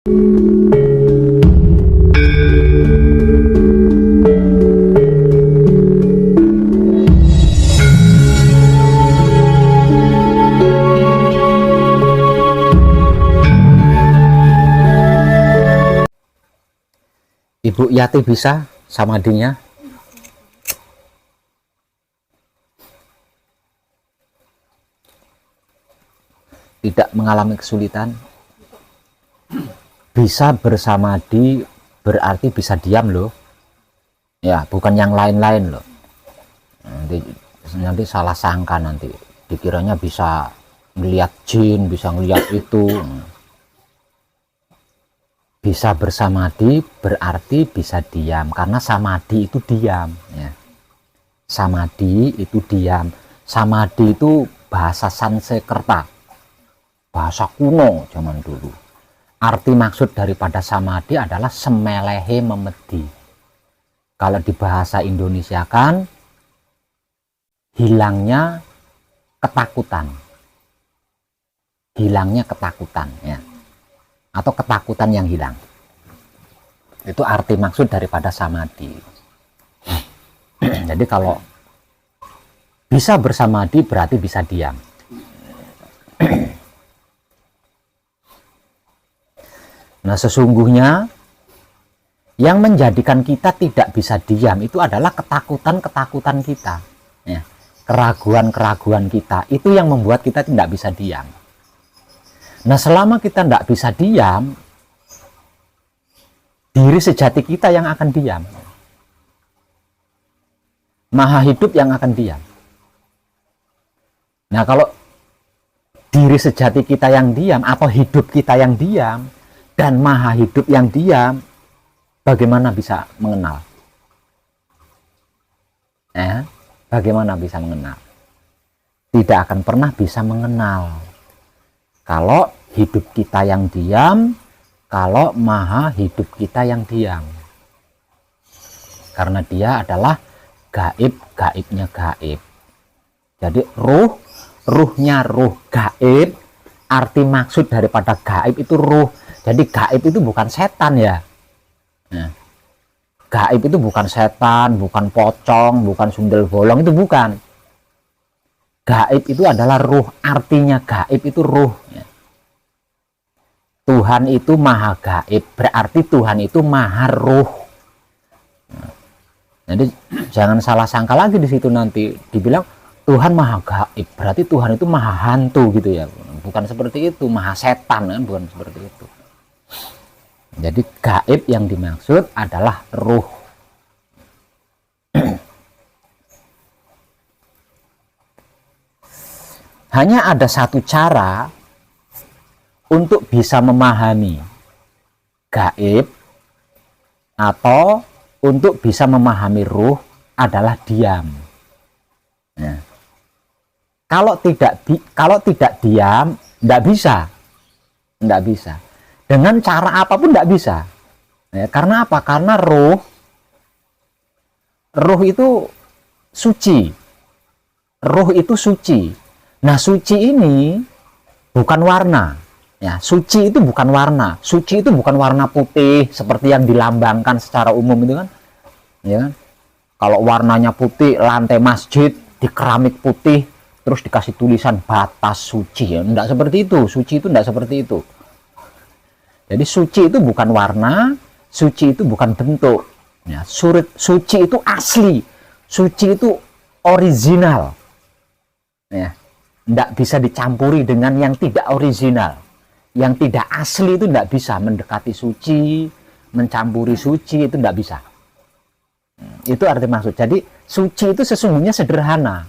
Ibu Yati bisa samadhinya? Tidak mengalami kesulitan? Bisa bersamadhi berarti bisa diam loh. Ya, bukan yang lain-lain loh. Nanti salah sangka, nanti dikiranya bisa melihat jin, bisa melihat itu. Bisa bersamadhi berarti bisa diam, karena samadhi itu diam ya. Samadhi itu diam. Samadhi itu bahasa Sanskerta, bahasa kuno zaman dulu. Arti maksud daripada samadhi adalah semelehe memedi. Kalau di bahasa Indonesia kan hilangnya ketakutan, hilangnya ketakutan ya, atau ketakutan yang hilang. Itu arti maksud daripada samadhi. Jadi kalau bisa bersamadhi berarti bisa diam. Nah, sesungguhnya yang menjadikan kita tidak bisa diam itu adalah ketakutan-ketakutan kita ya. Keraguan-keraguan kita itu yang membuat kita tidak bisa diam. Nah, selama kita tidak bisa diam, diri sejati kita yang akan diam. Maha hidup yang akan diam. Nah, kalau diri sejati kita yang diam, atau hidup kita yang diam, dan maha hidup yang diam, bagaimana bisa mengenal? Bagaimana bisa mengenal? Tidak akan pernah bisa mengenal. Kalau hidup kita yang diam, kalau maha hidup kita yang diam. Karena dia adalah gaib, gaibnya gaib. Jadi ruhnya ruh gaib. Arti maksud daripada gaib itu ruh. Jadi gaib itu bukan setan ya. Nah, gaib itu bukan setan, bukan pocong, bukan sundel bolong, itu bukan. Gaib itu adalah ruh. Artinya gaib itu ruh ya. Tuhan itu maha gaib, berarti Tuhan itu maha ruh. Nah, jadi jangan salah sangka lagi di situ, nanti dibilang Tuhan maha gaib, berarti Tuhan itu maha hantu gitu ya. Bukan seperti itu, maha setan kan, bukan seperti itu. Jadi gaib yang dimaksud adalah ruh. Hanya ada satu cara untuk bisa memahami gaib atau untuk bisa memahami ruh, adalah diam. Nah, kalau tidak diam, tidak bisa. Dengan cara apapun tidak bisa. Ya, karena apa? Karena ruh itu suci. Ruh itu suci. Nah, suci ini bukan warna. Ya, suci itu bukan warna. Suci itu bukan warna putih seperti yang dilambangkan secara umum itu kan. Ya kan? Kalau warnanya putih, lantai masjid di keramik putih, terus dikasih tulisan batas suci. Ya, enggak seperti itu. Suci itu enggak seperti itu. Jadi suci itu bukan warna, suci itu bukan bentuk. Ya, suci itu asli. Suci itu original. Ya, enggak bisa dicampuri dengan yang tidak original. Yang tidak asli itu tidak bisa mendekati suci, mencampuri suci, itu tidak bisa. Itu arti maksud. Jadi suci itu sesungguhnya sederhana.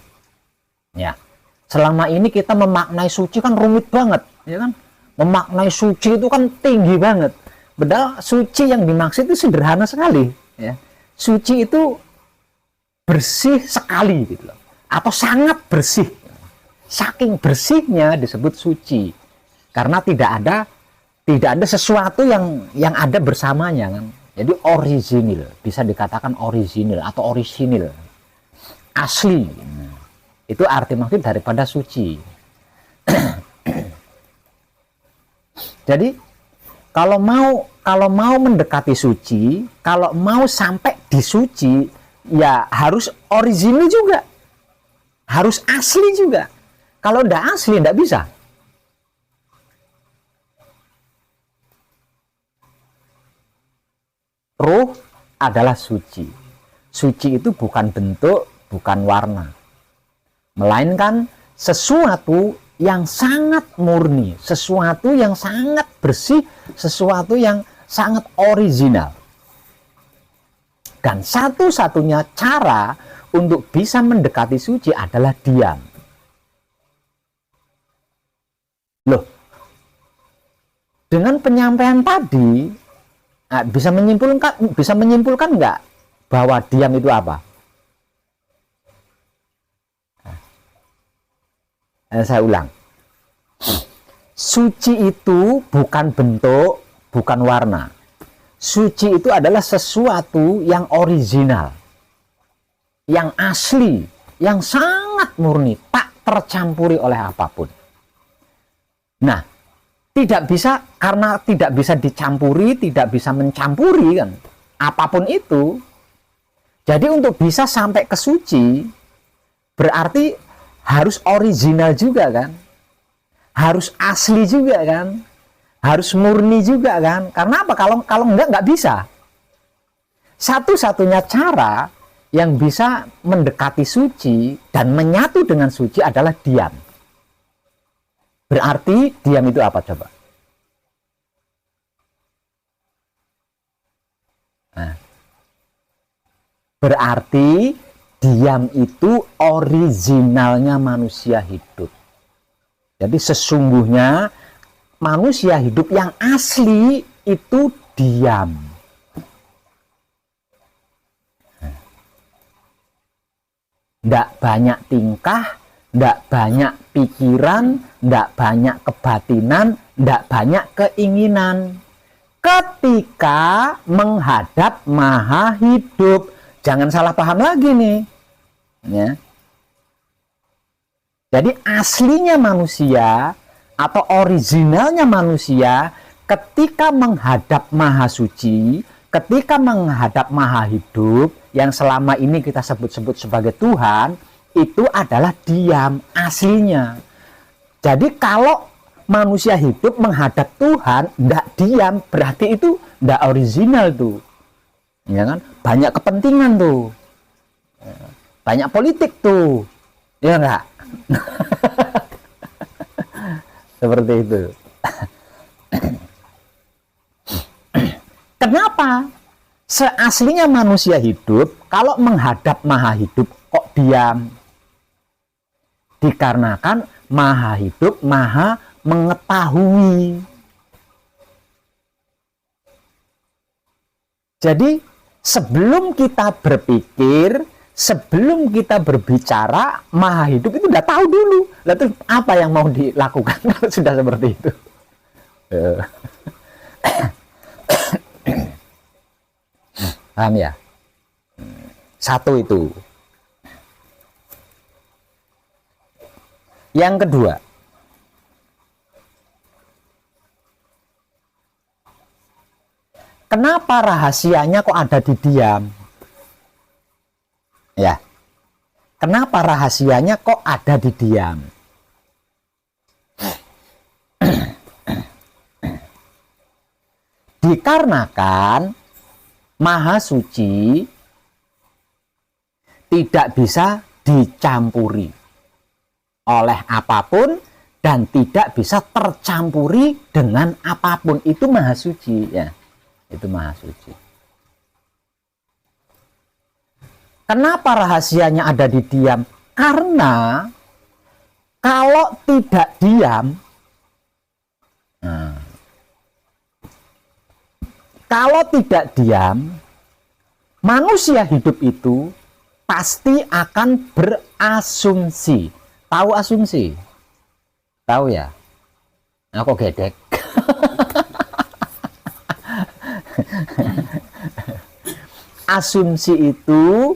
Ya, selama ini kita memaknai suci kan rumit banget, ya kan? Memaknai suci itu kan tinggi banget. Padahal suci yang dimaksud itu sederhana sekali. Ya, suci itu bersih sekali gitu loh, atau sangat bersih. Saking bersihnya disebut suci. Karena tidak ada sesuatu yang ada bersamanya kan. Jadi orisinil, bisa dikatakan orisinil atau orisinil, asli. Itu arti maksud daripada suci. Jadi kalau mau mendekati suci, kalau mau sampai di suci, ya harus original juga, harus asli juga. Kalau tidak asli, tidak bisa. Ruh adalah suci. Suci itu bukan bentuk, bukan warna, melainkan sesuatu yang sangat murni, sesuatu yang sangat bersih, sesuatu yang sangat original. Dan satu-satunya cara untuk bisa mendekati suci adalah diam. Loh, dengan penyampaian tadi, bisa menyimpulkan nggak bahwa diam itu apa? Saya ulang. Suci itu bukan bentuk, bukan warna. Suci itu adalah sesuatu yang original, yang asli, yang sangat murni, tak tercampuri oleh apapun. Nah, tidak bisa, karena tidak bisa dicampuri, tidak bisa mencampuri kan, apapun itu. Jadi untuk bisa sampai ke suci, berarti harus original juga kan, harus asli juga kan, harus murni juga kan. Karena apa? Kalau nggak bisa. Satu-satunya cara yang bisa mendekati suci dan menyatu dengan suci adalah diam. Berarti diam itu apa coba? Nah, berarti diam itu originalnya manusia hidup. Jadi sesungguhnya manusia hidup yang asli itu diam. Tidak banyak tingkah, tidak banyak pikiran, tidak banyak kebatinan, tidak banyak keinginan. Ketika menghadap Maha Hidup, jangan salah paham lagi nih. Ya. Jadi aslinya manusia atau originalnya manusia ketika menghadap Maha Suci, ketika menghadap Maha Hidup yang selama ini kita sebut-sebut sebagai Tuhan, itu adalah diam aslinya. Jadi kalau manusia hidup menghadap Tuhan tidak diam, berarti itu tidak original tuh. Ya kan? Banyak kepentingan tuh, banyak politik tuh, ya enggak? Seperti itu. Kenapa seaslinya manusia hidup kalau menghadap Maha Hidup kok diam? Dikarenakan Maha Hidup Maha mengetahui. Jadi sebelum kita berpikir, sebelum kita berbicara, Maha Hidup itu udah tahu dulu. Lalu apa yang mau dilakukan kalau sudah seperti itu? Paham ya? Satu itu. Yang kedua, kenapa rahasianya kok ada di diam? Ya, kenapa rahasianya kok ada di diam? Dikarenakan Maha Suci tidak bisa dicampuri oleh apapun dan tidak bisa tercampuri dengan apapun. Itu Maha Suci ya. Itu Maha Suci. Kenapa rahasianya ada di diam? Karena kalau tidak diam, kalau tidak diam, manusia hidup itu pasti akan berasumsi. Tahu asumsi? Tahu ya? Aku gedek. Asumsi itu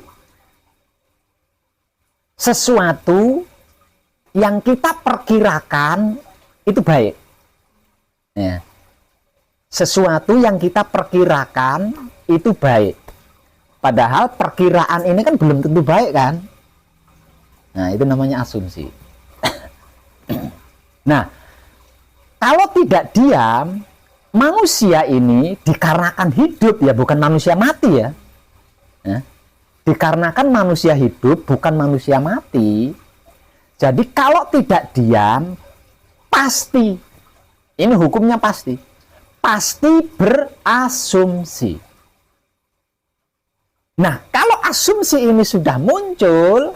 sesuatu yang kita perkirakan itu baik. Ya. sesuatu yang kita perkirakan itu baik. Padahal perkiraan ini kan belum tentu baik kan. Nah, itu namanya asumsi. Nah, kalau tidak diam, manusia ini dikarenakan hidup ya, bukan manusia mati ya. Dikarenakan manusia hidup, bukan manusia mati. Jadi kalau tidak diam, pasti, ini hukumnya pasti berasumsi. Nah, kalau asumsi ini sudah muncul,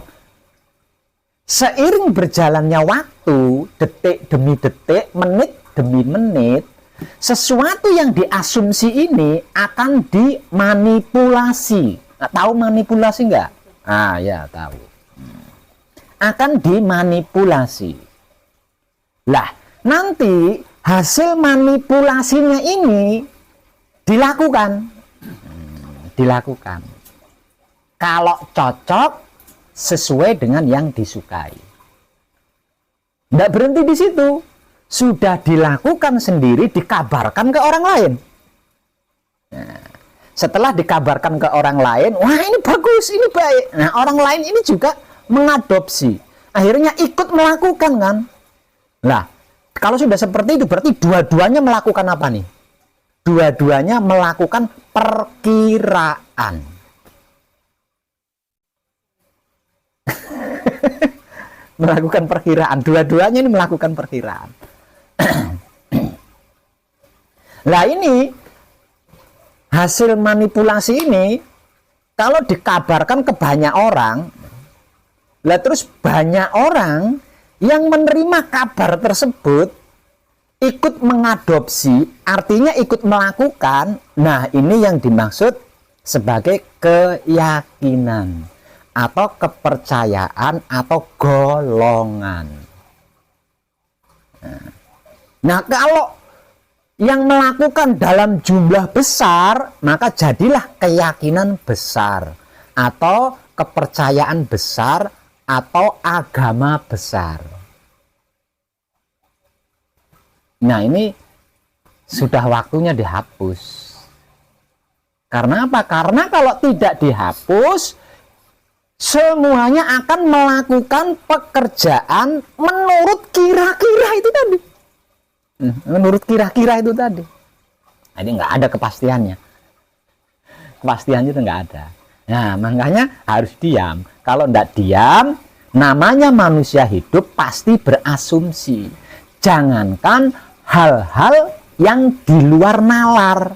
seiring berjalannya waktu, detik demi detik, menit demi menit, sesuatu yang diasumsi ini akan dimanipulasi. Nah, tahu manipulasi nggak? Ah ya, tahu. Akan dimanipulasi. Lah, nanti hasil manipulasinya ini dilakukan. Kalau cocok sesuai dengan yang disukai. Tidak berhenti di situ. Sudah dilakukan sendiri, dikabarkan ke orang lain. Nah, setelah dikabarkan ke orang lain, wah ini bagus, ini baik. Nah, orang lain ini juga mengadopsi. Akhirnya ikut melakukan kan. Nah, kalau sudah seperti itu berarti dua-duanya melakukan apa nih? Dua-duanya melakukan perkiraan. Melakukan perkiraan. Dua-duanya ini melakukan perkiraan. Nah, ini hasil manipulasi ini kalau dikabarkan ke banyak orang, lah terus banyak orang yang menerima kabar tersebut ikut mengadopsi, artinya ikut melakukan. Nah, ini yang dimaksud sebagai keyakinan atau kepercayaan atau golongan. Nah, kalau yang melakukan dalam jumlah besar, maka jadilah keyakinan besar atau kepercayaan besar atau agama besar. Nah, ini sudah waktunya dihapus. Karena apa? Karena kalau tidak dihapus, semuanya akan melakukan pekerjaan menurut kira-kira itu tadi. Menurut kira-kira itu tadi. Jadi nggak ada kepastiannya. Kepastiannya itu nggak ada. Nah, makanya harus diam. Kalau nggak diam, namanya manusia hidup pasti berasumsi. Jangankan hal-hal yang di luar nalar.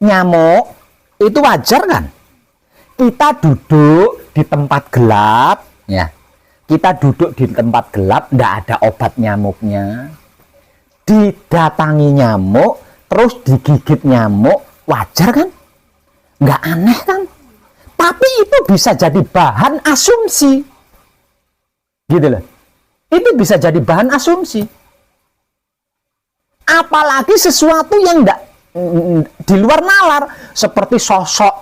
Nyamuk itu wajar kan? Kita duduk di tempat gelap, ya. Kita duduk di tempat gelap, nggak ada obat nyamuknya. Didatangi nyamuk, terus digigit nyamuk, wajar kan? Nggak aneh kan? Tapi itu bisa jadi bahan asumsi. Gitu loh. Itu bisa jadi bahan asumsi. Apalagi sesuatu yang nggak di luar nalar. Seperti sosok,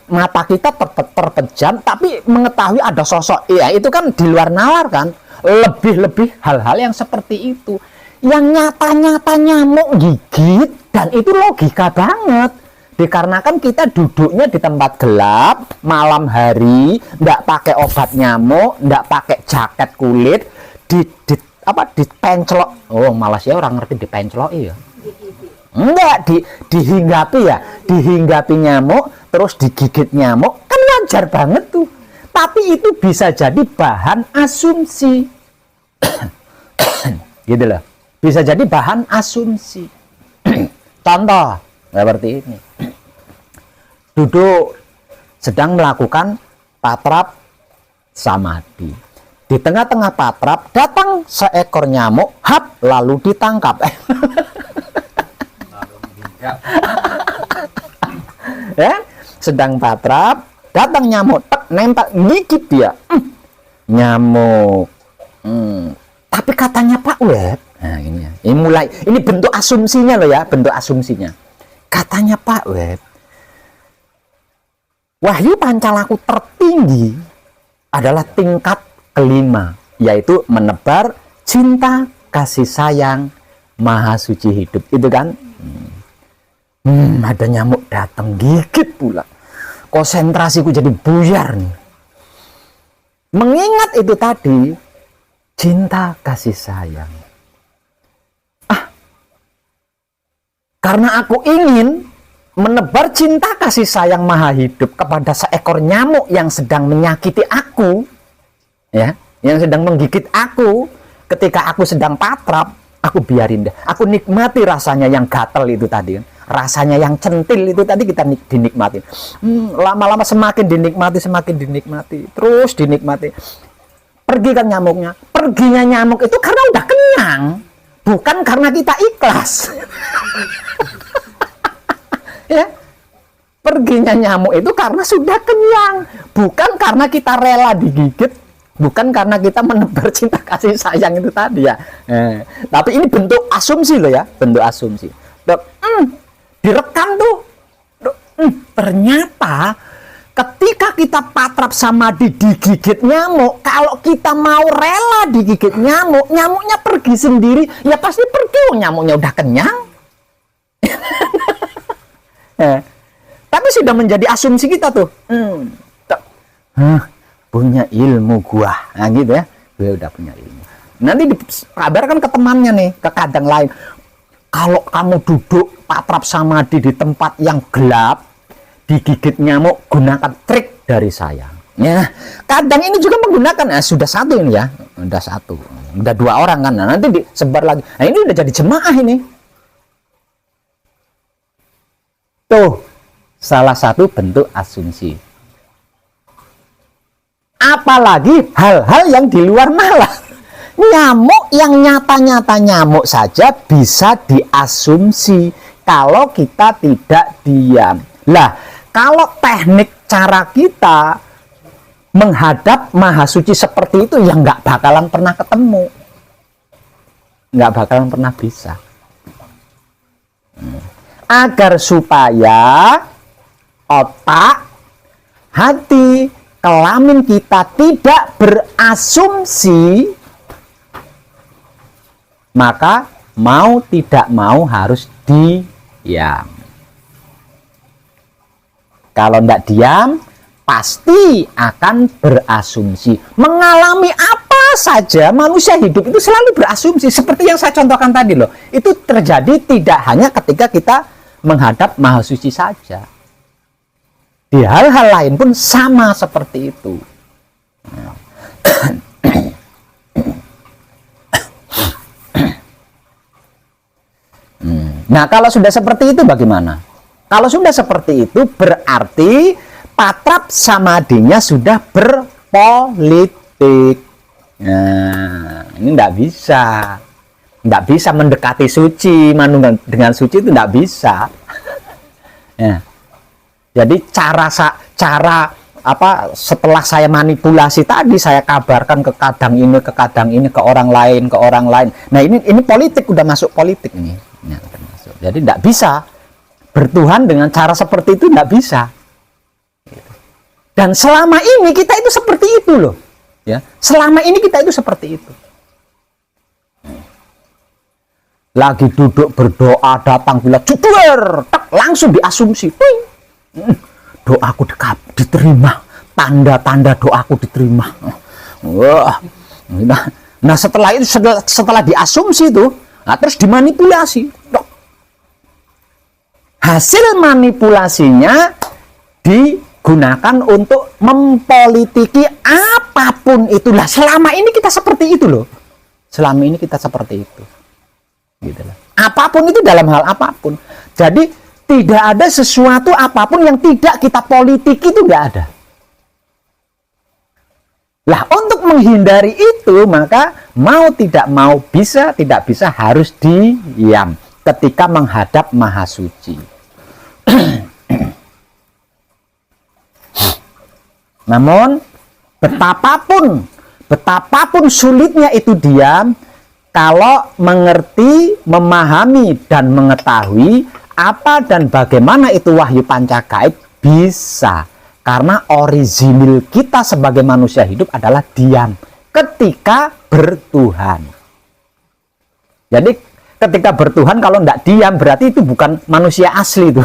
mata kita terpejam, tapi mengetahui ada sosok. Ya, itu kan di luar nalar kan? Lebih-lebih hal-hal yang seperti itu. Yang nyata-nyata nyamuk gigit, dan itu logika banget. Dikarenakan kita duduknya di tempat gelap, malam hari, nggak pakai obat nyamuk, nggak pakai jaket kulit, dipencelok. Oh, malas ya orang ngerti dipencelok ya. Enggak, dihinggapi ya, dihinggapi nyamuk, terus digigit nyamuk, kan wajar banget tuh. Tapi itu bisa jadi bahan asumsi. Gitu loh. Bisa jadi bahan asumsi. Contoh seperti ini. Duduk sedang melakukan patrap samadhi. Di tengah-tengah patrap datang seekor nyamuk, hap, lalu ditangkap. Ya, sedang patrap, datang nyamuk, tek, nempel, gigit dia. Nyamuk. Tapi katanya Pak Web, nah ini mulai, ini bentuk asumsinya loh ya, bentuk asumsinya. Katanya Pak Web, wahyu pancalaku tertinggi adalah tingkat kelima, yaitu menebar cinta kasih sayang maha suci hidup. Itu kan. Ada nyamuk datang gigit pula. Konsentrasiku jadi buyar nih. Mengingat itu tadi, cinta kasih sayang. Karena aku ingin menebar cinta kasih sayang Maha Hidup kepada seekor nyamuk yang sedang menyakiti aku, ya, yang sedang menggigit aku ketika aku sedang patrap, aku biarin deh. Aku nikmati rasanya yang gatel itu tadi, rasanya yang centil itu tadi kita dinikmati. Lama-lama semakin dinikmati, terus dinikmati. Pergi kan nyamuknya. Perginya nyamuk itu karena udah kenyang, bukan karena kita ikhlas. Ya, perginya nyamuk itu karena sudah kenyang, bukan karena kita rela digigit, bukan karena kita menebar cinta kasih sayang itu tadi ya. Tapi ini bentuk asumsi loh ya, bentuk asumsi. Direkam tuh. Ternyata ketika kita patrap samadhi digigit nyamuk, kalau kita mau rela digigit nyamuk, nyamuknya pergi sendiri, ya pasti pergi, nyamuknya udah kenyang. Tapi sudah menjadi asumsi kita tuh. Punya ilmu gua, nah gitu ya, gua udah punya ilmu. Nanti dikabarkan ke temannya nih, ke kadang lain. Kalau kamu duduk patrap samadhi di tempat yang gelap, digigit nyamuk, gunakan trik dari saya. Ya, kadang ini juga menggunakan. Sudah satu ini ya, udah satu, udah 2 orang kan. Nah, nanti disebar lagi. Nah, ini udah jadi jemaah ini. Tuh, salah satu bentuk asumsi. Apalagi hal-hal yang di luar nalar. Nyamuk yang nyata-nyata nyamuk saja bisa diasumsi kalau kita tidak diam. Lah, kalau teknik cara kita menghadap Maha Suci seperti itu, ya nggak bakalan pernah ketemu. Nggak bakalan pernah bisa. Agar supaya otak, hati, kelamin kita tidak berasumsi, maka mau tidak mau harus diam. Kalau tidak diam, pasti akan berasumsi. Mengalami apa saja, manusia hidup itu selalu berasumsi. Seperti yang saya contohkan tadi loh. Itu terjadi tidak hanya ketika kita menghadap Maha Suci saja. Di hal-hal lain pun sama seperti itu. Nah, kalau sudah seperti itu bagaimana? Kalau sudah seperti itu berarti patrap samadhinya sudah berpolitik. Nah, ini tidak bisa. Tidak bisa mendekati suci, dengan suci itu tidak bisa. Ya. Jadi cara setelah saya manipulasi tadi, saya kabarkan ke kadang ini, ke orang lain. Nah, ini politik, udah masuk politik ini. Ya, jadi tidak bisa bertuhan dengan cara seperti itu, tidak bisa. Dan selama ini kita itu seperti itu loh. Ya, selama ini kita itu seperti itu. Lagi duduk berdoa, datang bila cudur, langsung diasumsi, doaku diterima, tanda-tanda doaku diterima. Wah, nah setelah itu, setelah diasumsi itu, nah terus dimanipulasi. Hasil manipulasinya digunakan untuk mempolitiki apapun itulah. Selama ini kita seperti itu loh. Selama ini kita seperti itu. Gitu lah. Apapun itu, dalam hal apapun. Jadi tidak ada sesuatu apapun yang tidak kita politiki, itu nggak ada. Lah, untuk menghindari itu, maka mau tidak mau, bisa tidak bisa, harus diam ketika menghadap Maha Suci. Namun betapapun sulitnya itu diam, kalau mengerti, memahami, dan mengetahui apa dan bagaimana itu wahyu pancagaib, bisa. Karena orisinil kita sebagai manusia hidup adalah diam ketika bertuhan. Jadi ketika bertuhan kalau tidak diam berarti itu bukan manusia asli itu.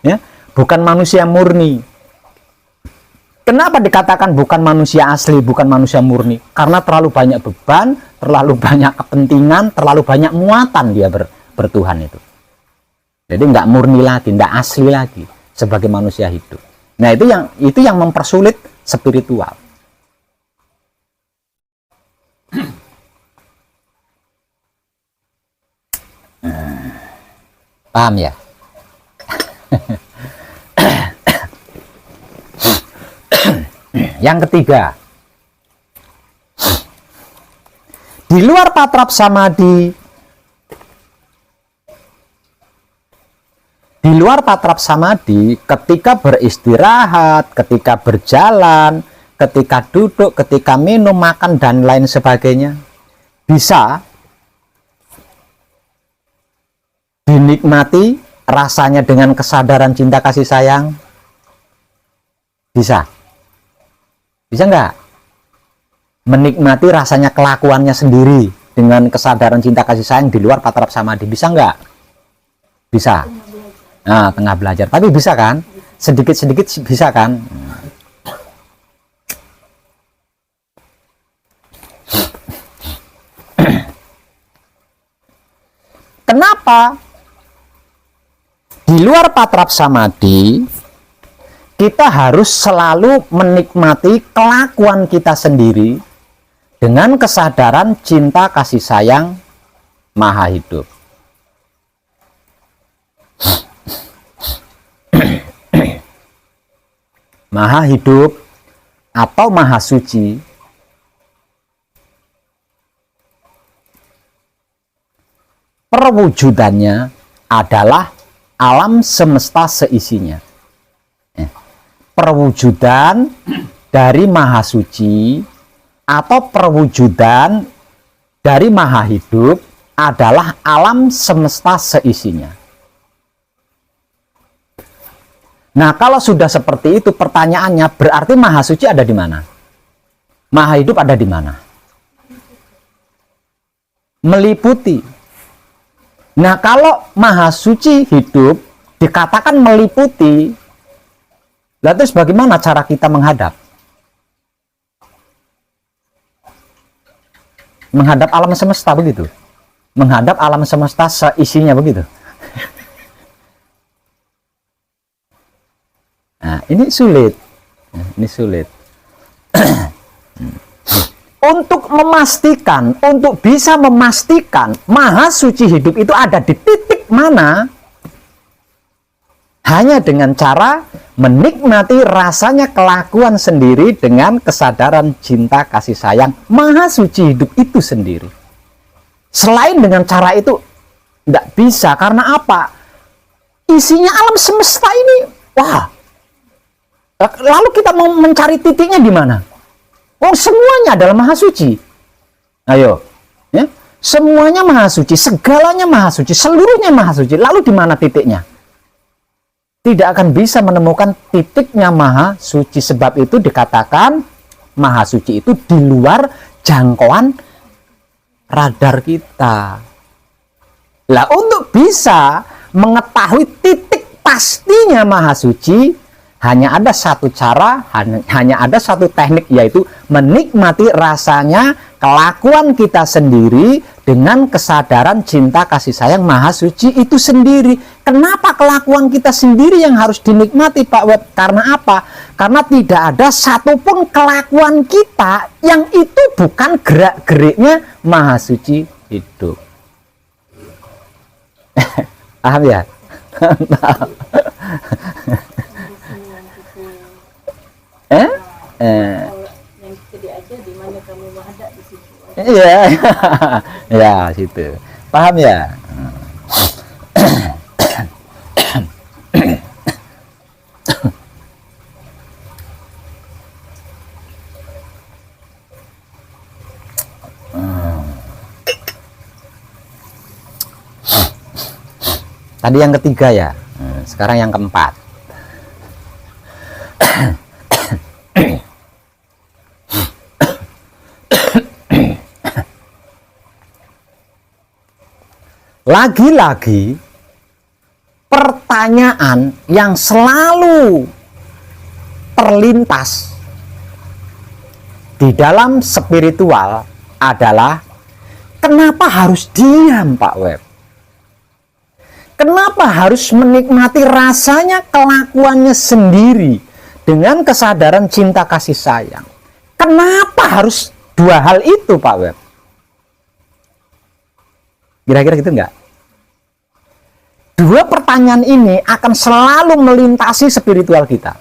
Ya, bukan manusia murni. Kenapa dikatakan bukan manusia asli, bukan manusia murni? Karena terlalu banyak beban, terlalu banyak kepentingan, terlalu banyak muatan dia bertuhan itu. Jadi nggak murni lagi, nggak asli lagi sebagai manusia hidup. Nah itu yang mempersulit spiritual. Paham ya? Yang ketiga, di luar patrap samadhi, ketika beristirahat, ketika berjalan, ketika duduk, ketika minum, makan, dan lain sebagainya, bisa dinikmati rasanya dengan kesadaran cinta kasih sayang. Bisa nggak? Menikmati rasanya kelakuannya sendiri dengan kesadaran cinta kasih sayang di luar patrap samadhi, bisa nggak? Bisa. Nah, tengah belajar, tapi bisa kan? Sedikit-sedikit bisa kan? Kenapa? Di luar patrap samadhi, kita harus selalu menikmati kelakuan kita sendiri dengan kesadaran cinta kasih sayang Maha Hidup. Maha Hidup atau Maha Suci perwujudannya adalah alam semesta seisinya. Perwujudan dari Maha Suci atau perwujudan dari Maha Hidup adalah alam semesta seisinya. Nah, kalau sudah seperti itu pertanyaannya, berarti Maha Suci ada di mana? Maha Hidup ada di mana? Meliputi. Nah, kalau Maha Suci hidup dikatakan meliputi, lalu terus bagaimana cara kita menghadap? Menghadap alam semesta begitu? Menghadap alam semesta seisinya begitu? Nah, ini sulit. Ini sulit. Untuk bisa memastikan Maha Suci hidup itu ada di titik mana, hanya dengan cara menikmati rasanya kelakuan sendiri dengan kesadaran cinta kasih sayang Maha Suci hidup itu sendiri. Selain dengan cara itu tidak bisa. Karena apa? Isinya alam semesta ini, wah. Lalu kita mau mencari titiknya di mana? Oh, semuanya adalah Maha Suci. Ayo, ya, semuanya Maha Suci, segalanya Maha Suci, seluruhnya Maha Suci. Lalu di mana titiknya? Tidak akan bisa menemukan titiknya Maha Suci. Sebab itu dikatakan Maha Suci itu di luar jangkauan radar kita. Lah, untuk bisa mengetahui titik pastinya Maha Suci, hanya ada satu cara, hanya ada satu teknik, yaitu menikmati rasanya kelakuan kita sendiri dengan kesadaran cinta kasih sayang Maha Suci itu sendiri. Kenapa kelakuan kita sendiri yang harus dinikmati, Pak Web? Karena apa? Karena tidak ada satupun kelakuan kita yang itu bukan gerak-geriknya Maha Suci hidup. Paham ya? Yang jadi aja di mana kamu menghadap di situ. Iya. Ya, situ. Paham ya? Tadi yang ketiga ya. Sekarang yang keempat. lagi-lagi pertanyaan yang selalu terlintas di dalam spiritual adalah, kenapa harus diam, Pak Web? Kenapa harus menikmati rasanya kelakuannya sendiri dengan kesadaran cinta kasih sayang? Kenapa harus dua hal itu, Pak Web? Kira-kira gitu enggak? Dua pertanyaan ini akan selalu melintasi spiritual kita.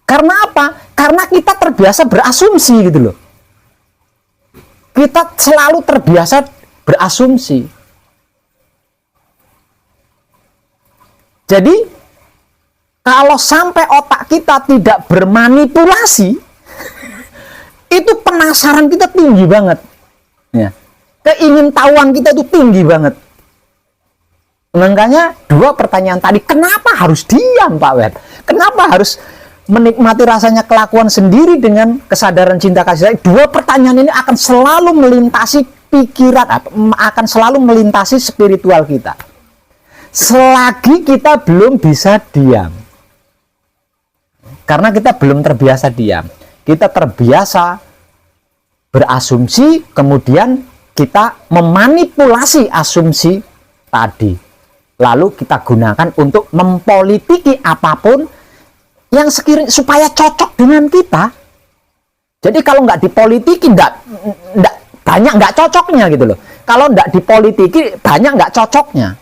Karena apa? Karena kita terbiasa berasumsi gitu loh. Kita selalu terbiasa berasumsi. Jadi, kalau sampai otak kita tidak bermanipulasi, itu penasaran kita tinggi banget. Ya. Keingintahuan kita itu tinggi banget. Makanya dua pertanyaan tadi, kenapa harus diam, Pak Web? Kenapa harus menikmati rasanya kelakuan sendiri dengan kesadaran cinta kasih sayang? Dua pertanyaan ini akan selalu melintasi pikiran, akan selalu melintasi spiritual kita. Selagi kita belum bisa diam. Karena kita belum terbiasa diam. Kita terbiasa berasumsi, kemudian kita memanipulasi asumsi tadi. Lalu kita gunakan untuk mempolitiki apapun yang supaya cocok dengan kita. Jadi kalau nggak dipolitiki, banyak nggak cocoknya gitu loh. Kalau nggak dipolitiki, banyak nggak cocoknya.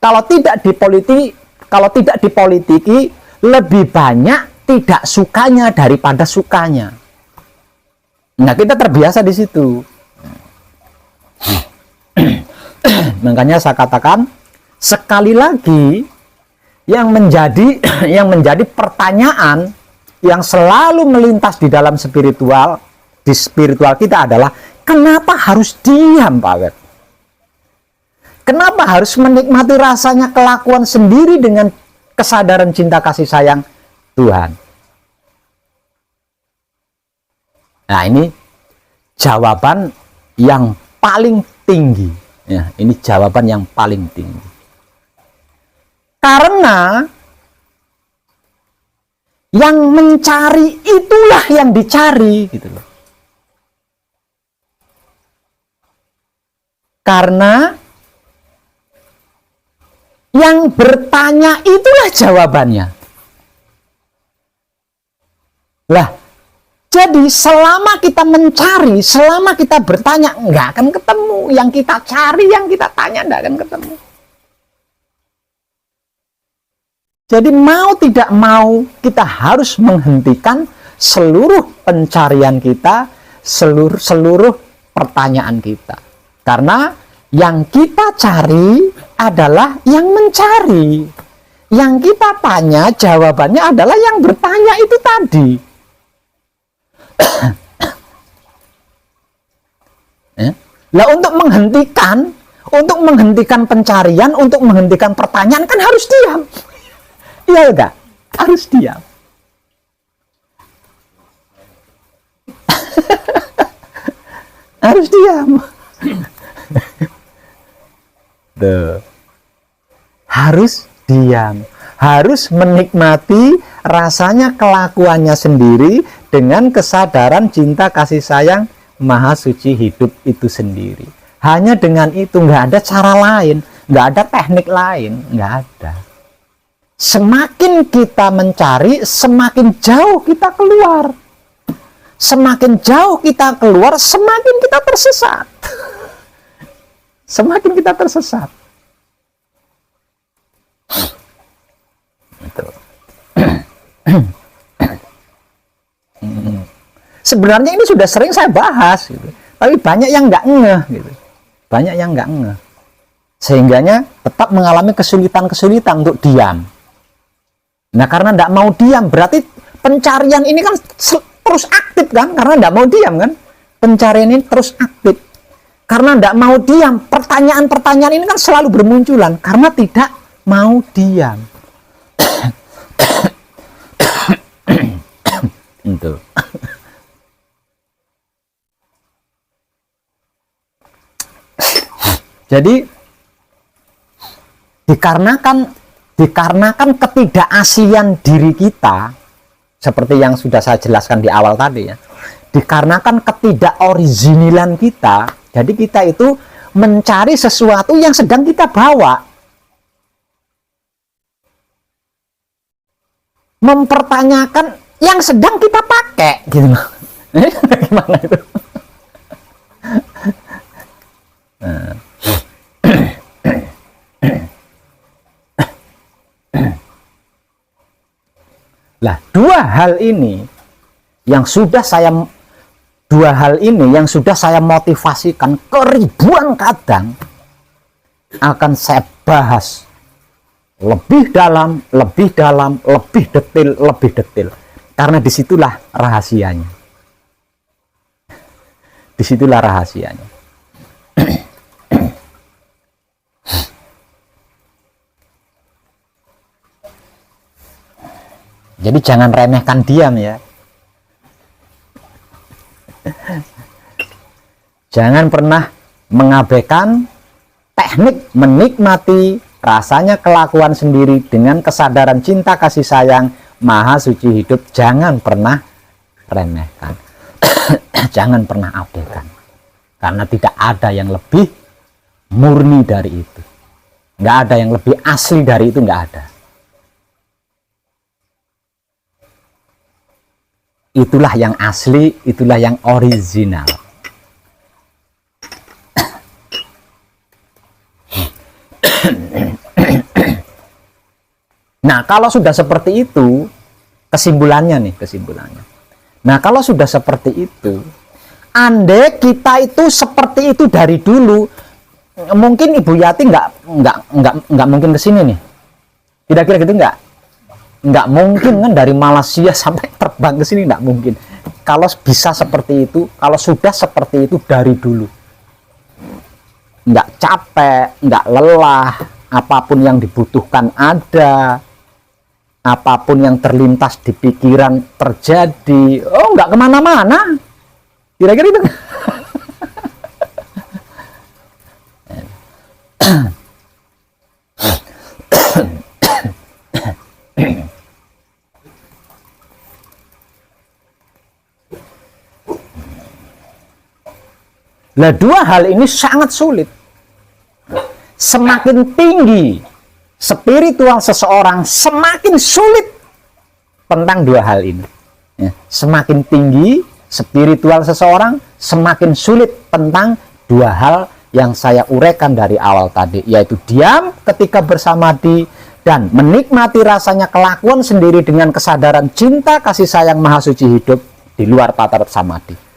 Kalau tidak dipolitiki, lebih banyak tidak sukanya daripada sukanya. Nah, kita terbiasa di situ. Makanya saya katakan sekali lagi, yang menjadi pertanyaan yang selalu melintas di dalam spiritual kita adalah, kenapa harus diam, Pak Web? Kenapa harus menikmati rasanya kelakuan sendiri dengan kesadaran cinta kasih sayang Tuhan? Nah, ini jawaban yang paling tinggi. Ya, ini jawaban yang paling tinggi. Karena yang mencari itulah yang dicari, gitu loh. Karena yang bertanya itulah jawabannya. Lah, jadi selama kita mencari, selama kita bertanya, nggak akan ketemu. Yang kita cari, yang kita tanya, nggak akan ketemu. Jadi mau tidak mau, kita harus menghentikan seluruh pencarian kita, seluruh pertanyaan kita. Karena yang kita cari adalah yang mencari. Yang kita tanya, jawabannya adalah yang bertanya itu tadi. Lah, untuk menghentikan pencarian, untuk menghentikan pertanyaan, kan harus diam. Iya enggak? Harus diam. Harus diam. Harus diam, harus menikmati rasanya kelakuannya sendiri dengan kesadaran cinta kasih sayang Maha Suci hidup itu sendiri. Hanya dengan itu, nggak ada cara lain, nggak ada teknik lain, nggak ada. Semakin kita mencari, semakin jauh kita keluar. Semakin jauh kita keluar, semakin kita tersesat. Semakin kita tersesat. Sebenarnya ini sudah sering saya bahas, gitu. Tapi banyak yang nggak ngeh, gitu. Banyak yang nggak ngeh, sehingganya tetap mengalami kesulitan-kesulitan untuk diam. Nah, karena nggak mau diam, berarti pencarian ini kan terus aktif kan? Karena nggak mau diam kan? Pencarian ini terus aktif. Karena tidak mau diam, pertanyaan-pertanyaan ini kan selalu bermunculan karena tidak mau diam. Itu. Jadi dikarenakan ketidakaslian diri kita, seperti yang sudah saya jelaskan di awal tadi ya, dikarenakan ketidakoriginalian kita, jadi kita itu mencari sesuatu yang sedang kita bawa, mempertanyakan yang sedang kita pakai gitu loh. Gimana itu? Lah, dua hal ini yang sudah saya motivasikan keribuan kadang, akan saya bahas lebih dalam, lebih detail, karena disitulah rahasianya. Disitulah rahasianya. Jadi jangan remehkan diam ya. Jangan pernah mengabaikan teknik menikmati rasanya kelakuan sendiri dengan kesadaran cinta kasih sayang Maha Suci hidup. Jangan pernah remehkan. Jangan pernah abaikan. Karena tidak ada yang lebih murni dari itu. Nggak ada yang lebih asli dari itu, nggak ada. Itulah yang asli, itulah yang original. Nah, kalau sudah seperti itu, kesimpulannya. Nah, kalau sudah seperti itu, andai kita itu seperti itu dari dulu, mungkin Ibu Yati nggak mungkin kesini nih. Kira-kira gitu nggak mungkin kan, dari Malaysia sampai terbang ke sini, nggak mungkin. Kalau bisa seperti itu, kalau sudah seperti itu dari dulu, nggak capek, nggak lelah, apapun yang dibutuhkan ada, apapun yang terlintas di pikiran terjadi, nggak kemana-mana, kira-kira itu. Nah, dua hal ini sangat sulit. Semakin tinggi spiritual seseorang, semakin sulit tentang dua hal ini. Ya, semakin tinggi spiritual seseorang, semakin sulit tentang dua hal yang saya uraikan dari awal tadi, yaitu diam ketika bersamadhi dan menikmati rasanya kelakuan sendiri dengan kesadaran cinta kasih sayang Maha Suci hidup di luar tataran samadhi.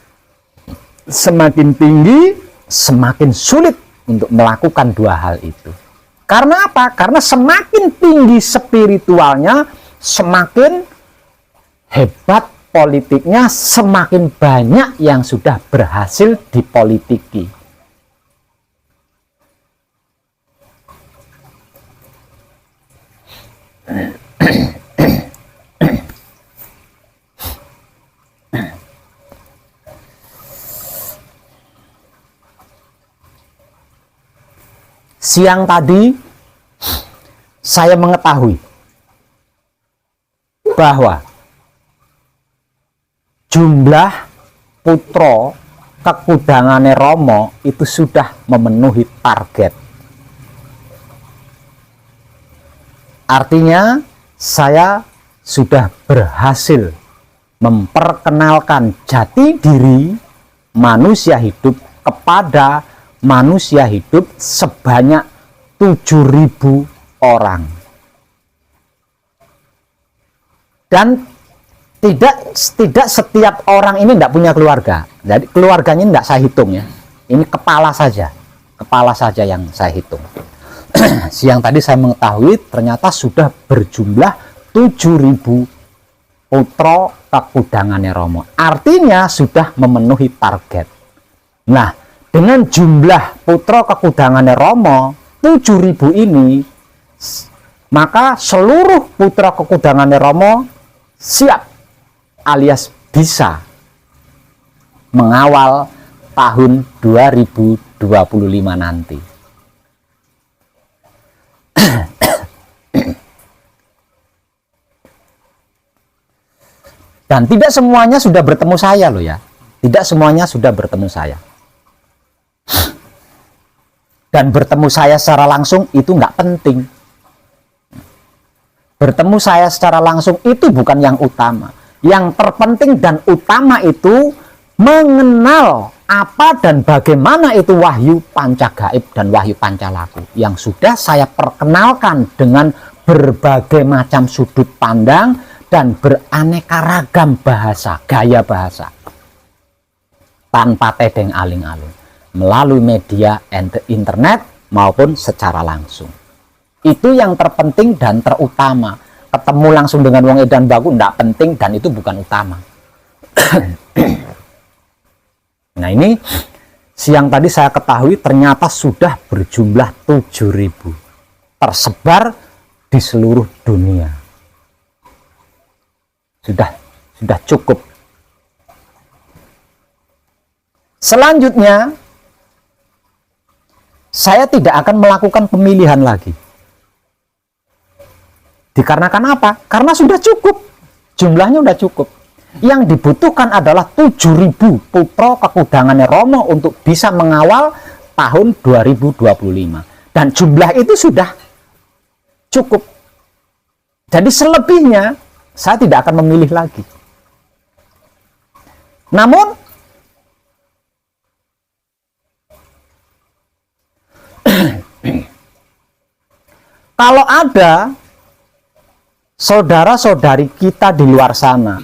Semakin tinggi, semakin sulit untuk melakukan dua hal itu. Karena apa? Karena semakin tinggi spiritualnya, semakin hebat politiknya, semakin banyak yang sudah berhasil dipolitiki. Siang tadi saya mengetahui bahwa jumlah putra kekudangane Romo itu sudah memenuhi target. Artinya saya sudah berhasil memperkenalkan jati diri manusia hidup kepada manusia hidup sebanyak 7.000 orang. Dan tidak setiap orang ini tidak punya keluarga. Jadi keluarganya tidak saya hitung ya. Ini kepala saja yang saya hitung. Siang tadi saya mengetahui ternyata sudah berjumlah 7.000 putra kekudangane Romo. Artinya sudah memenuhi target. Nah, dengan jumlah putra kekudangane Romo 7.000 ini, maka seluruh putra kekudangane Romo siap alias bisa mengawal tahun 2025 nanti. Dan tidak semuanya sudah bertemu saya loh ya. Tidak semuanya sudah bertemu saya. Dan bertemu saya secara langsung itu nggak penting. Bertemu saya secara langsung itu bukan yang utama. Yang terpenting dan utama itu mengenal apa dan bagaimana itu wahyu pancagaib dan wahyu pancalaku yang sudah saya perkenalkan dengan berbagai macam sudut pandang dan beraneka ragam bahasa, gaya bahasa tanpa tedeng aling-aling melalui media internet maupun secara langsung. Itu yang terpenting dan terutama. Ketemu langsung dengan wong edan baku tidak penting dan itu bukan utama. Nah ini siang tadi saya ketahui ternyata sudah berjumlah 7.000 tersebar di seluruh dunia. Sudah cukup. Selanjutnya saya tidak akan melakukan pemilihan lagi. Dikarenakan apa? Karena sudah cukup. Jumlahnya sudah cukup. Yang dibutuhkan adalah 7.000 putra kekudangannya Romo untuk bisa mengawal tahun 2025. Dan jumlah itu sudah cukup. Jadi selebihnya saya tidak akan memilih lagi. Namun kalau ada saudara-saudari kita di luar sana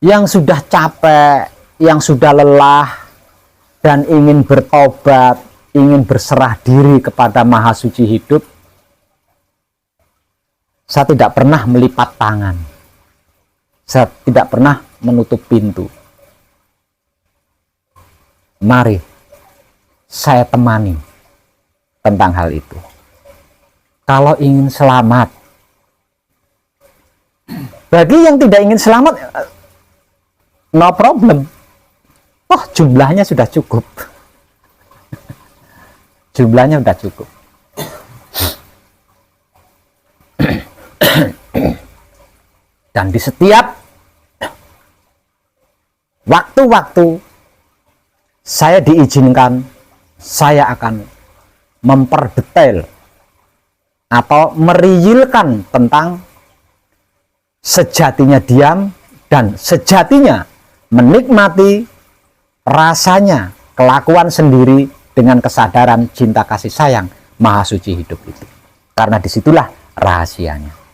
yang sudah capek, yang sudah lelah dan ingin bertobat, ingin berserah diri kepada Maha Suci Hidup, saya tidak pernah melipat tangan. Saya tidak pernah menutup pintu. Mari saya temani tentang hal itu. Kalau ingin selamat, bagi yang tidak ingin selamat, no problem. Oh, jumlahnya sudah cukup. Jumlahnya sudah cukup. Dan di setiap waktu-waktu saya diizinkan, saya akan memperdetail atau meriilkan tentang sejatinya diam dan sejatinya menikmati rasanya kelakuan sendiri dengan kesadaran cinta kasih sayang Maha Suci Hidup itu. Karena disitulah rahasianya.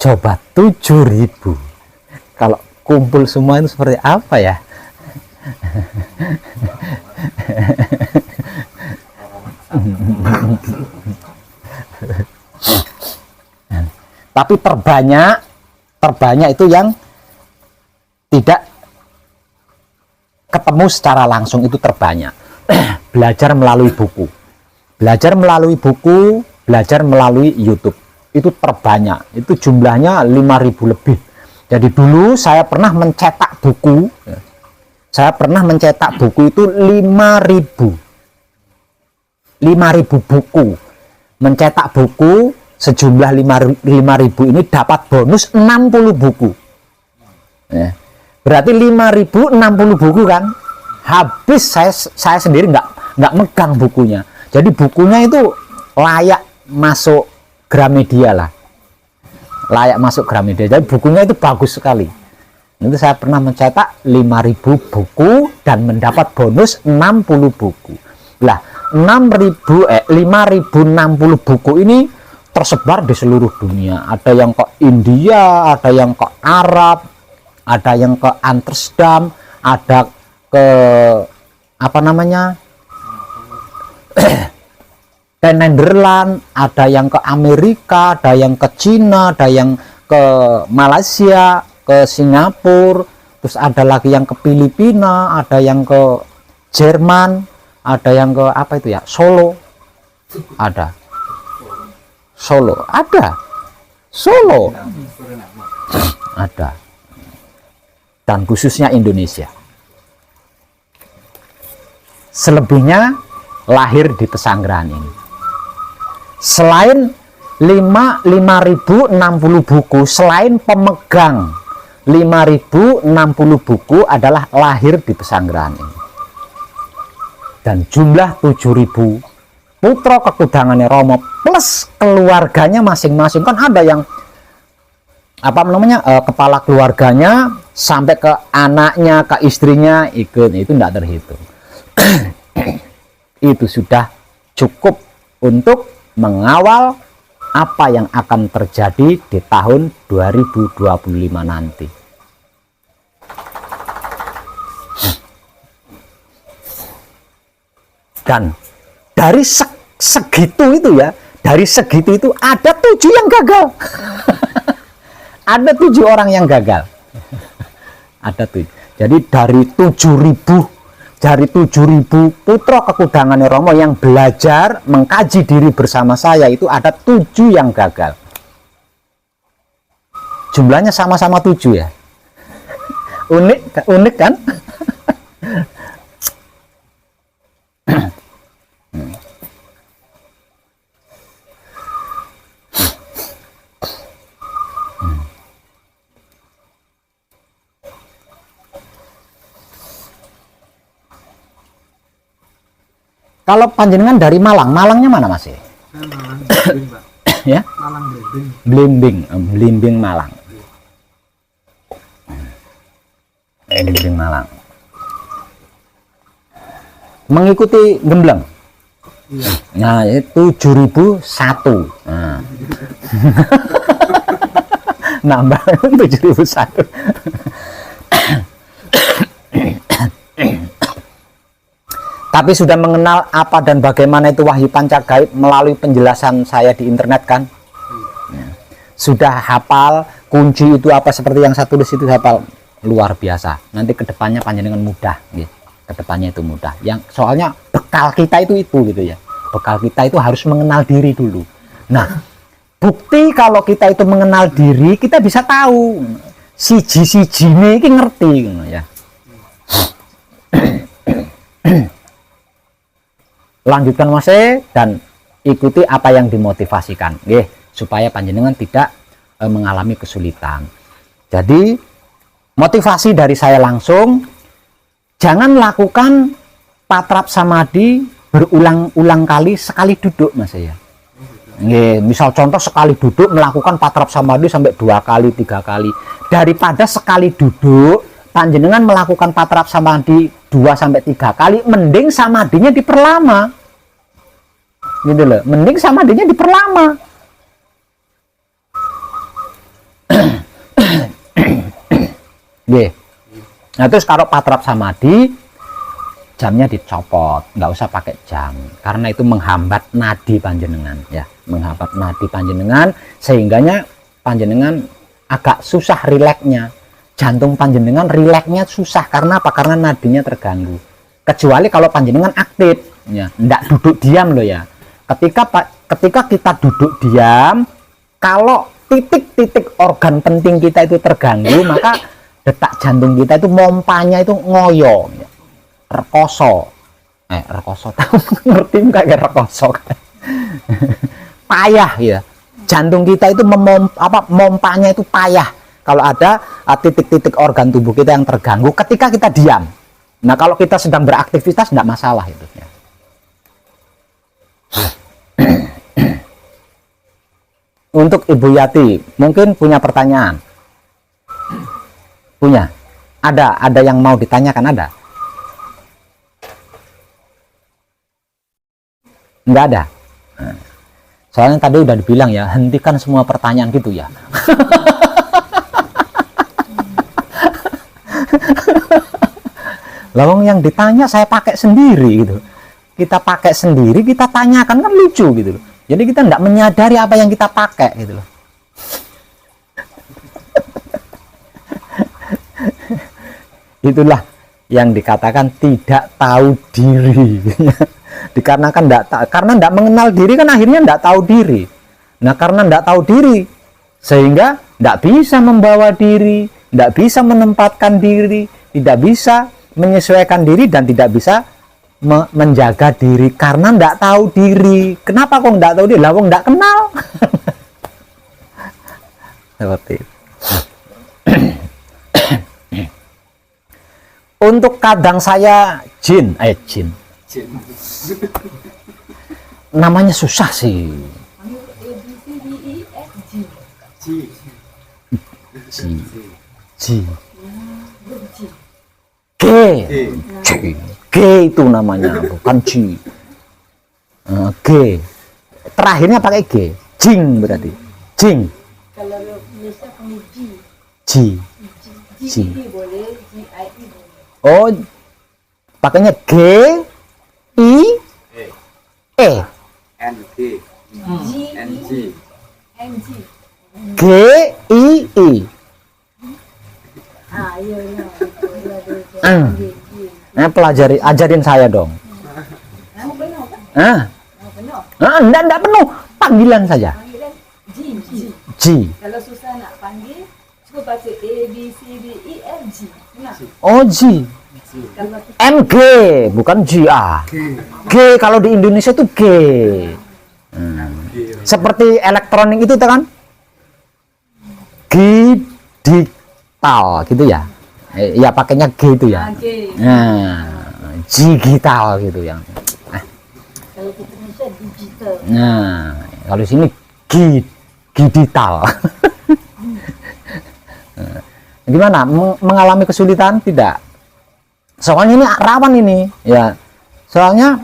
Coba 7.000. Kalau kumpul semua itu seperti apa ya? Tapi terbanyak itu yang tidak ketemu secara langsung, itu terbanyak. Belajar melalui buku, belajar melalui buku, belajar melalui YouTube, itu terbanyak. Itu jumlahnya 5.000 lebih. Jadi dulu saya pernah mencetak buku, itu 5.000 buku. Mencetak buku sejumlah 5.000 ini dapat bonus 60 buku. Ya. Berarti 5.000 60 buku kan? Habis saya sendiri nggak megang bukunya. Jadi bukunya itu layak masuk Gramedia lah. Layak masuk Gramedia. Jadi bukunya itu bagus sekali. Itu saya pernah mencetak 5.000 buku dan mendapat bonus 60 buku. Lah, 5.060 buku ini tersebar di seluruh dunia. Ada yang ke India, ada yang ke Arab, ada yang ke Amsterdam, ada ke apa namanya? Ke Netherlands, ada yang ke Amerika, ada yang ke Cina, ada yang ke Malaysia, ke Singapura, terus ada lagi yang ke Filipina, ada yang ke Jerman, ada yang ke apa itu ya, Solo, ada Solo, ada Solo, ada. dan khususnya Indonesia. Selebihnya lahir di pesanggrahan ini. Selain 5.060 buku, selain pemegang 5.060 buku adalah lahir di pesanggrahan ini. Dan jumlah 7.000 putra kekudangannya Romo plus keluarganya masing-masing. Kan ada yang kepala keluarganya sampai ke anaknya, ke istrinya ikut, itu tidak terhitung. Itu sudah cukup untuk mengawal apa yang akan terjadi di tahun 2025 nanti. Dan dari segitu itu ya, dari segitu itu ada 7 yang gagal. Ada 7 orang yang gagal. Ada 7. Jadi dari 7.000 putra kekudangannya Romo yang belajar mengkaji diri bersama saya, itu ada 7 yang gagal. Jumlahnya sama-sama 7 ya. Unik kan? Kalau panjenengan dari Malang, Malangnya mana Mas? Malang Blimbing, Pak. Ya? Malang Blimbing Malang. Blimbing Malang. Mengikuti Gembleng. Iya. Nah, itu 7.001. Nah. Nambah 7.001. Tapi sudah mengenal apa dan bagaimana itu wahyu panca gaib melalui penjelasan saya di internet kan? Ya. Sudah hafal kunci itu apa, seperti yang saya tulis itu hafal, luar biasa. Nanti kedepannya panjenengan mudah, gitu. Kedepannya itu mudah. Yang soalnya bekal kita itu gitu ya. Bekal kita itu harus mengenal diri dulu. Nah, bukti kalau kita itu mengenal diri, kita bisa tahu siji-siji ini ngerti, ya. Lanjutkan Mas dan ikuti apa yang dimotivasikan, supaya panjenengan tidak mengalami kesulitan. Jadi motivasi dari saya langsung, jangan lakukan patrap samadhi berulang-ulang kali sekali duduk Mas ya. Misal contoh sekali duduk melakukan patrap samadhi sampai 2 kali 3 kali, daripada sekali duduk panjenengan melakukan patrap samadhi 2-3 kali, mending samadhinya diperlama, gitu loh, mending samadhinya diperlama. Nah terus kalau patrap samadhi jamnya dicopot, nggak usah pakai jam, karena itu menghambat nadi panjenengan, ya, menghambat nadi panjenengan, sehingganya panjenengan agak susah rileksnya. Jantung panjenengan rileksnya susah, karena apa? Karena nadinya terganggu. Kecuali kalau panjenengan aktif, ya, ndak duduk diam loh ya. Ketika kita duduk diam, kalau titik-titik organ penting kita itu terganggu, maka detak jantung kita itu mompanya itu ngoyo, ya. Rekoso, tahu ngerti nggak kayak rekoso? Payah ya. Jantung kita itu mompanya itu payah. Kalau ada titik-titik organ tubuh kita yang terganggu ketika kita diam. Nah kalau kita sedang beraktivitas tidak masalah itu ya. Untuk Ibu Yati mungkin punya pertanyaan. Punya? Ada yang mau ditanyakan, ada? Enggak ada. Soalnya tadi udah dibilang ya, hentikan semua pertanyaan gitu ya. Lawang yang ditanya saya pakai sendiri gitu. Kita pakai sendiri, kita tanyakan, kan lucu gitu loh. Jadi kita tidak menyadari apa yang kita pakai gitu loh. Itulah yang dikatakan tidak tahu diri. Dikarenakan karena tidak mengenal diri kan akhirnya tidak tahu diri. Nah karena tidak tahu diri sehingga tidak bisa membawa diri, tidak bisa menempatkan diri, tidak bisa menyesuaikan diri, dan tidak bisa menjaga diri karena tidak tahu diri. Kenapa kok tidak tahu diri? Lah kok tidak kenal. Seperti itu. Untuk kadang saya jin. Namanya susah sih. G. G itu namanya, bukan G. G. Terakhirnya pakai G. Jing berarti. Jing. Kalau Malaysia kamu G. G. G. Boleh, GIE boleh. Oh, pakainya G, I, E. N G N G NG. G, I, I. Iya. Ajarin saya dong. Kamu penuh kan? Kamu penuh. Enggak penuh, panggilan saja. Panggilan G. G. Kalau susah nak panggil, cuba baca A, B, C, D, E, F, G. Nah, Oh, G. kalau kita M, G, bukan G, A. G kalau di Indonesia itu G. Seperti elektronik itu kan? Digital gitu ya. Ya pakainya G itu ya. G. Nah, digital gitu yang. Kalau kita Malaysia digital. Nah, kalau di sini digital. Gimana? Mengalami kesulitan? Tidak. Soalnya ini rawan ini, ya. Soalnya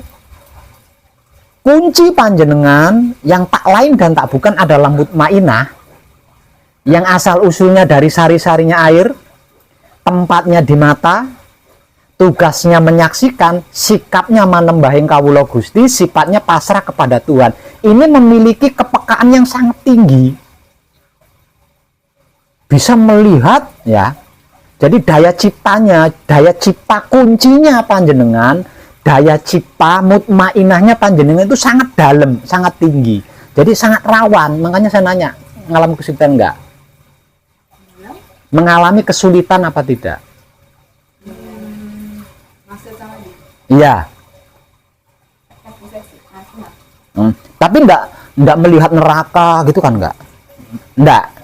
kunci panjenengan yang tak lain dan tak bukan adalah mutmainah, yang asal usulnya dari sari-sarinya air, tempatnya di mata, tugasnya menyaksikan, sikapnya manembahing kawula Gusti, sifatnya pasrah kepada Tuhan. Ini memiliki kepekaan yang sangat tinggi. Bisa melihat ya. Jadi daya ciptanya, daya cipta kuncinya panjenengan, daya cipta mutmainahnya panjenengan itu sangat dalam, sangat tinggi. Jadi sangat rawan. Makanya saya nanya, mengalami kesulitan enggak? Mengalami kesulitan apa tidak? Masa sama dia. Iya. Aku seksi. Aku nak. Tapi enggak melihat neraka gitu kan enggak? Enggak.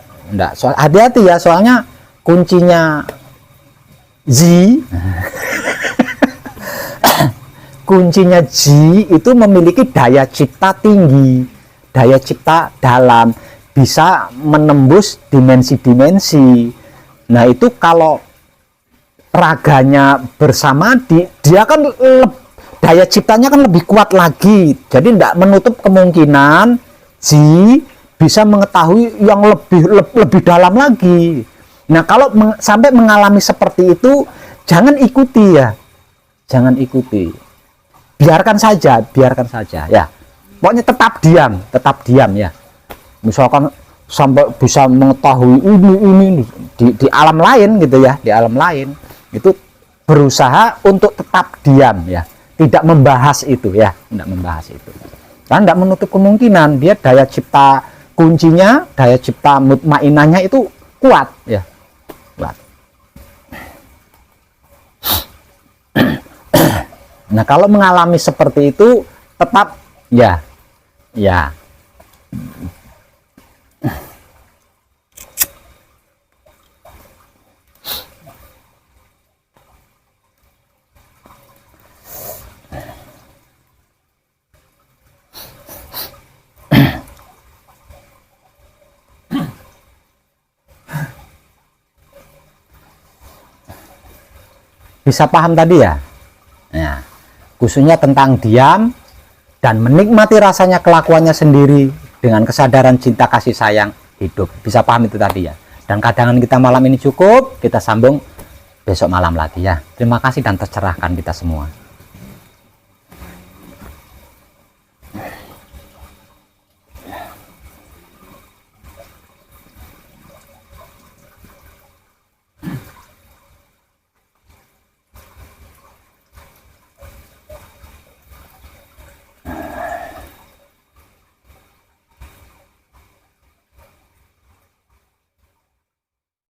Hati-hati ya, soalnya kuncinya Z. Kuncinya G itu memiliki daya cipta tinggi, daya cipta dalam, bisa menembus dimensi-dimensi. Nah itu kalau raganya bersama dia kan daya ciptanya kan lebih kuat lagi. Jadi tidak menutup kemungkinan G bisa mengetahui yang lebih dalam lagi. Nah kalau sampai mengalami seperti itu, jangan ikuti ya, jangan ikuti. Biarkan saja ya. Pokoknya tetap diam ya. Misalkan sampai bisa mengetahui ini di alam lain gitu ya, di alam lain itu berusaha untuk tetap diam ya, tidak membahas itu ya, tidak membahas itu. Karena tidak menutup kemungkinan dia daya cipta kuncinya, daya cipta mutmainahnya itu kuat ya, kuat. Nah kalau mengalami seperti itu tetap ya bisa paham tadi ya. Nah, khususnya tentang diam dan menikmati rasanya kelakuannya sendiri dengan kesadaran cinta kasih sayang hidup. Bisa paham itu tadi ya. Dan kadangan kita malam ini cukup, kita sambung besok malam lagi ya. Terima kasih dan tercerahkan kita semua.